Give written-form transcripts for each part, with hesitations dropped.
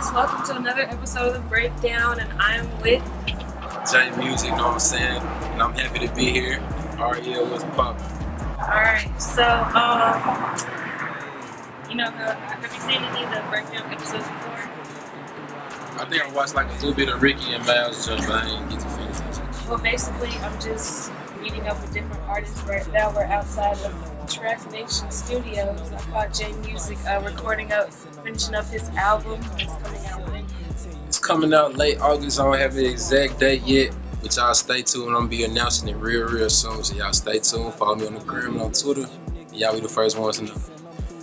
guys, welcome to another episode of Breakdown, and I'm with J Musiq, you know what I'm saying? And I'm happy to be here. REL was popping. Alright, so, have you seen any of the Breakdown episodes before? I think I watched like a little bit of Ricky and Miles jump, but I didn't get to finish it. Well, basically, I'm just meeting up with different artists right now. We're outside of Track Nation Studios. I caught J Musiq finishing up his album. It's coming out when? It's coming out late August. I don't have the exact date yet, but y'all stay tuned. I'm gonna be announcing it real soon. So y'all stay tuned. Follow me on the gram and on Twitter. Y'all be the first ones to know.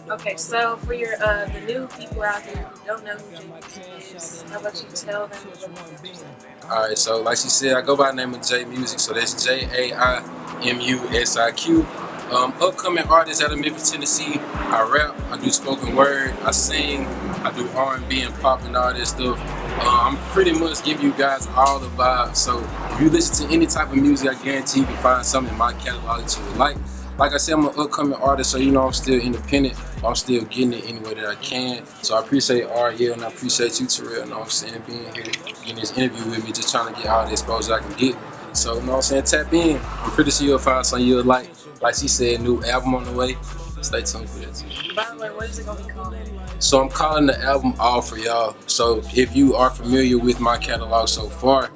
Okay, so for your the new people out there who don't know who J Musiq is, how about you tell them a little more about yourself? Alright, so like she said, I go by the name of J Musiq, so that's Jaimusiq. Upcoming artist out of Memphis, Tennessee. I rap, I do spoken word, I sing, I do R&B and pop and all that stuff. I'm pretty much giving you guys all the vibes. So if you listen to any type of music, I guarantee you can find something in my catalog that you would like. Like I said, I'm an upcoming artist, so I'm still independent. I'm still getting it any way that I can. So I appreciate REL and I appreciate you, Terrell, you know what I'm saying, being here, getting this interview with me, just trying to get all the exposure I can get. So, you know what I'm saying, tap in. I'm pretty sure you'll find something you'll like. Like she said, new album on the way. Stay tuned for that too. By the way, what is it going to be called? So I'm calling the album All For Y'all. So if you are familiar with my catalog so far,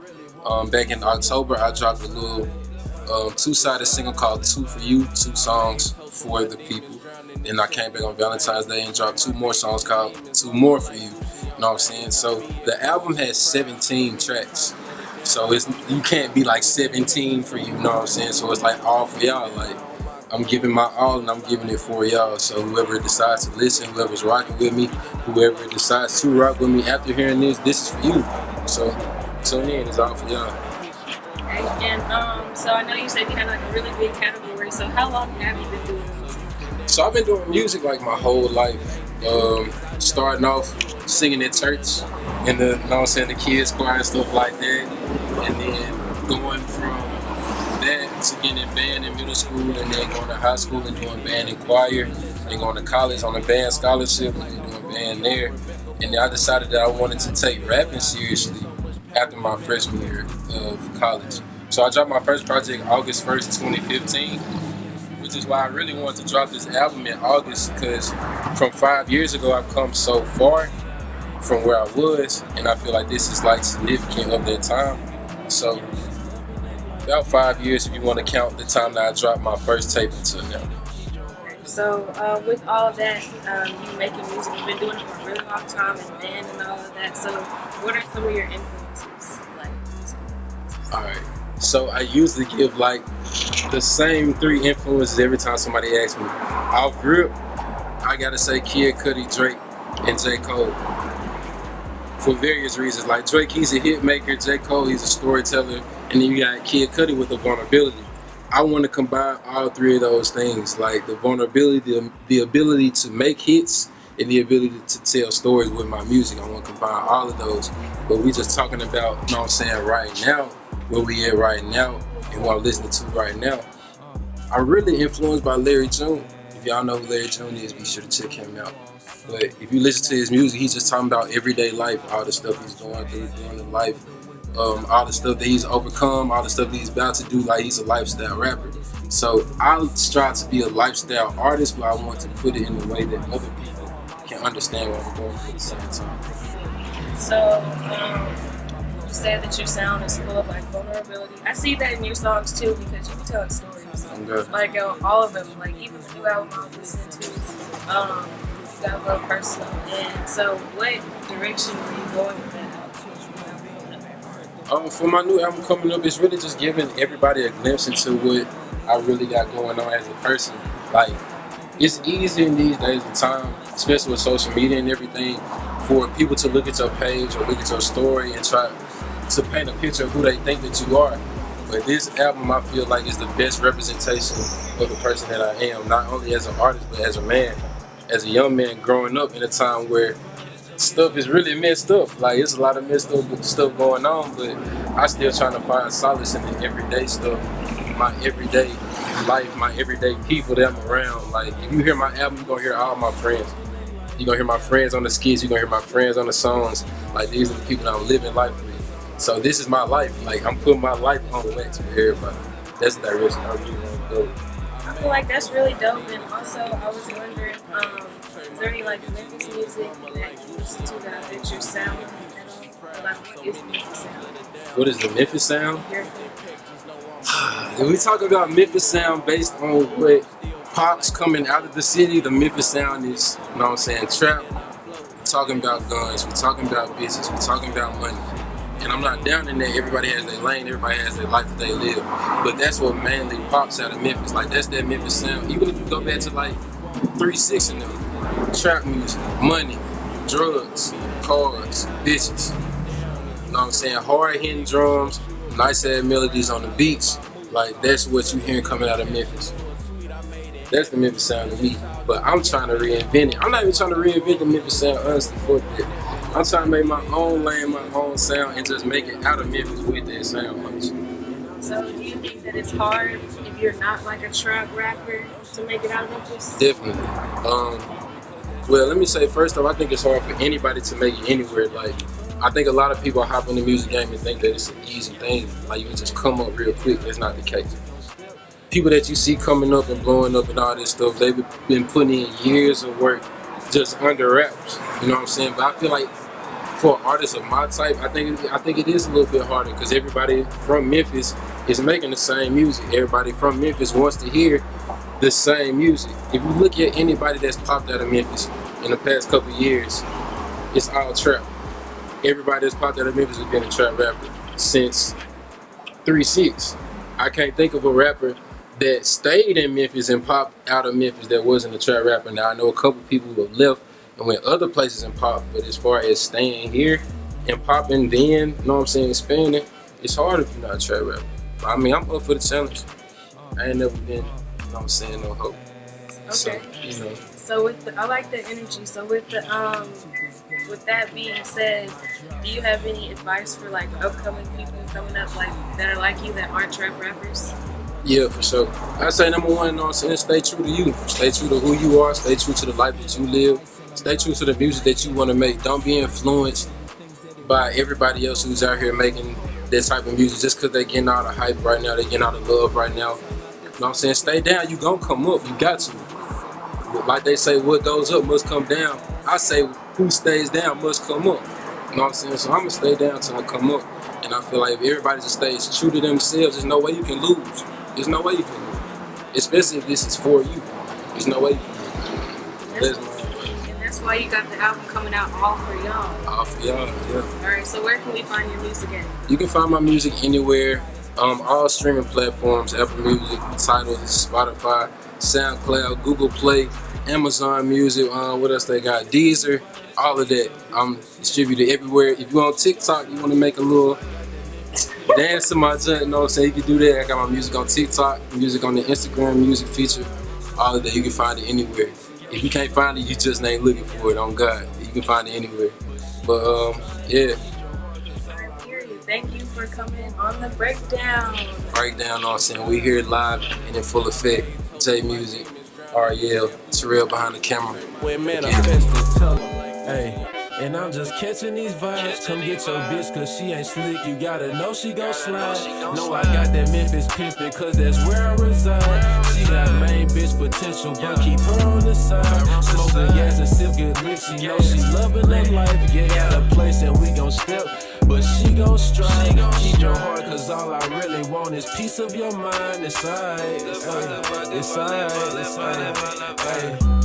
back in October, I dropped a little two-sided single called Two For You, 2 songs for the people. Then I came back on Valentine's Day and dropped 2 more songs called 2 More For You. You know what I'm saying? So the album has 17 tracks. So you can't be like 17 for you know what I'm saying? So it's like all for y'all. Like I'm giving my all and I'm giving it for y'all. So whoever decides to listen, whoever's rocking with me, whoever decides to rock with me after hearing this is for you. So tune in, it's all for y'all. And so I know you said you had like a really big category. So how long have you been doing music? So I've been doing music like my whole life. Starting off singing at church and the, you know what I'm saying, the kids choir and stuff like that. And then going from that to getting in band in middle school and then going to high school and doing band and choir. And going to college on a band scholarship and then doing band there. And then I decided that I wanted to take rapping seriously after my freshman year of college. So I dropped my first project August 1st, 2015, which is why I really wanted to drop this album in August, because from 5 years ago I've come so far from where I was, and I feel like this is like significant of that time. So about 5 years if you want to count the time that I dropped my first tape until now. So with all of that, you making music, you've been doing it for a really long time and band and all of that. So what are some of your influences? Alright, so I usually give like the same 3 influences every time somebody asks me. Off rip, I gotta say Kid Cudi, Drake, and J. Cole. For various reasons. Like Drake, he's a hit maker, J. Cole, he's a storyteller, and then you got Kid Cudi with the vulnerability. I want to combine all 3 of those things, like the vulnerability, the ability to make hits, and the ability to tell stories with my music. I want to combine all of those. But we just talking about, you know what I'm saying, right now, where we at right now, and what I'm listening to right now. I'm really influenced by Larry June. If y'all know who Larry June is, be sure to check him out. But if you listen to his music, he's just talking about everyday life, all the stuff he's going through in life, all the stuff that he's overcome, all the stuff that he's about to do, like he's a lifestyle rapper. So I strive to be a lifestyle artist, but I want to put it in a way that other people can understand what I'm going through at the same time. So you said that your sound is full of like vulnerability. I see that in your songs too, because you be telling stories. Okay. Like all of them, like even the new album I'm listening to, you got real personal. And so what direction were you going with that album? For my new album coming up, it's really just giving everybody a glimpse into what I really got going on as a person. Like, it's easy in these days of time, especially with social media and everything, for people to look at your page or look at your story and try to paint a picture of who they think that you are. But this album, I feel like, is the best representation of the person that I am, not only as an artist, but as a man, as a young man growing up in a time where stuff is really messed up. Like, it's a lot of messed up stuff going on, but I still trying to find solace in the everyday stuff, my everyday life, my everyday people that I'm around. Like, if you hear my album, you're gonna hear all my friends. You're gonna hear my friends on the skits, you're gonna hear my friends on the songs. Like these are the people that I'm living life with. So this is my life. Like I'm putting my life on wax for everybody. That's the direction I really want to go. I feel like that's really dope. And also, I was wondering, is there any like Memphis music that you listen to that fits your sound at all? Or, like, what is Memphis sound? What is the Memphis sound? Your When we talk about Memphis sound based on what pops coming out of the city, the Memphis sound is, you know what I'm saying, trap. We're talking about guns, we're talking about bitches, we're talking about money. And I'm not down in there, everybody has their lane, everybody has their life that they live. But that's what mainly pops out of Memphis. Like that's that Memphis sound. Even if you go back to like 3-6 and them, trap music, money, drugs, cars, bitches. You know what I'm saying? Hard hitting drums, nice ass melodies on the beats. Like that's what you hearing coming out of Memphis. That's the Memphis sound to me. But I'm trying to reinvent it. I'm not even trying to reinvent the Memphis sound, honestly, fuck that. I'm trying to make my own lane, my own sound, and just make it out of Memphis with that sound, honestly. So do you think that it's hard if you're not like a trap rapper to make it out of Memphis? Definitely. Well, let me say first off, I think it's hard for anybody to make it anywhere. Like, I think a lot of people hop in the music game and think that it's an easy thing. Like, you can just come up real quick. That's not the case. People that you see coming up and blowing up and all this stuff, they've been putting in years of work just under wraps. You know what I'm saying? But I feel like for artists of my type, I think it is a little bit harder because everybody from Memphis is making the same music. Everybody from Memphis wants to hear the same music. If you look at anybody that's popped out of Memphis in the past couple of years, it's all trap. Everybody that's popped out of Memphis has been a trap rapper since 3-6. I can't think of a rapper that stayed in Memphis and popped out of Memphis that wasn't a trap rapper. Now I know a couple people who have left and went other places and popped, but as far as staying here and popping then, you know what I'm saying, expanding, it's hard if you're not a trap rapper. I mean, I'm up for the challenge. I ain't never been, you know what I'm saying, no hope. Okay. So, you know. So I like the energy. So with that being said, do you have any advice for like upcoming people coming up like that are like you that aren't trap rappers? Yeah, for sure. I say number one, you know what I'm saying, stay true to you. Stay true to who you are. Stay true to the life that you live. Stay true to the music that you want to make. Don't be influenced by everybody else who's out here making that type of music just because they're getting all the hype right now. They're getting all the love right now. You know what I'm saying? Stay down. You gonna come up. You got to. Like they say, what goes up must come down. I say, who stays down must come up. You know what I'm saying? So I'm gonna stay down till I come up. And I feel like if everybody just stays true to themselves, there's no way you can lose. There's no way you can lose. Especially if this is for you. There's no way you can lose. And that's why you got the album coming out all for y'all. All for y'all, yeah. Alright, so where can we find your music at? You can find my music anywhere. All streaming platforms, Apple Music, Tidal, Spotify, SoundCloud, Google Play, Amazon Music, what else they got? Deezer, all of that. I'm distributed everywhere. If you're on TikTok, you want to make a little dance to my joint, you know what I'm saying? You can do that. I got my music on TikTok, music on the Instagram music feature, all of that. You can find it anywhere. If you can't find it, you just ain't looking for it, on God. You can find it anywhere. But, yeah. Thank you for coming on the breakdown. Breakdown, you know what I'm saying? We here live and in full effect. J Music, REL, Terrell behind the camera. Hey, and I'm just catching these vibes. Come get your bitch, cause she ain't slick. You gotta know she gon' slide. No, I got that Memphis pimpin', cause that's where I reside. She got main bitch potential, but keep her on the side. Smoking gas and sip good lick. She know she loving her life. Get out of place and we gon' step, but she gon' strive. Keep your heart, cause all I really want is peace of your mind. It's alright, it's alright, it's alright, it's alright.